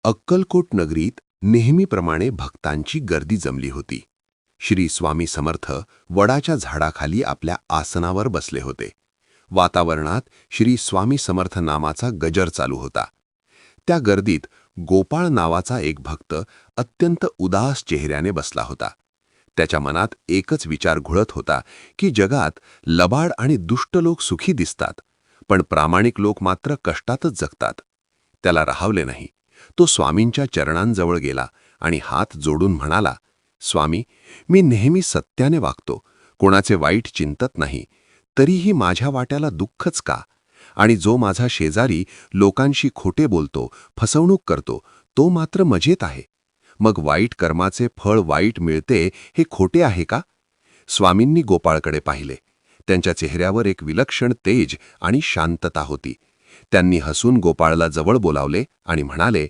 अक्कलकोट नगरीत नेहमीप्रमाणे भक्तांची गर्दी जमली होती. श्री स्वामी समर्थ वडाच्या झाडाखाली आपल्या आसनावर बसले होते. वातावरणात श्री स्वामी समर्थ नामाचा गजर चालू होता. त्या गर्दीत गोपाळ नावाचा एक भक्त अत्यंत उदास चेहऱ्याने बसला होता. त्याच्या मनात एकच विचार घुळत होता की जगात लबाड आणि दुष्ट लोक सुखी दिसतात, पण प्रामाणिक लोक मात्र कष्टातच जगतात. त्याला राहावले नाही. तो स्वामींच्या चरणांजवळ गेला आणि हात जोडून म्हणाला, स्वामी, मी नेहमी सत्याने वागतो, कोणाचे वाईट चिंतत नाही, तरीही माझ्या वाट्याला दुःखच का? आणि जो माझा शेजारी लोकांशी खोटे बोलतो, फसवणूक करतो, तो मात्र मजेत आहे. मग वाईट कर्माचे फळ वाईट मिळते हे खोटे आहे का? स्वामींनी गोपाळकडे पाहिले. त्यांच्या चेहऱ्यावर एक विलक्षण तेज आणि शांतता होती. त्यांनी हसून गोपाळला जवळ बोलावले आणि म्हणाले,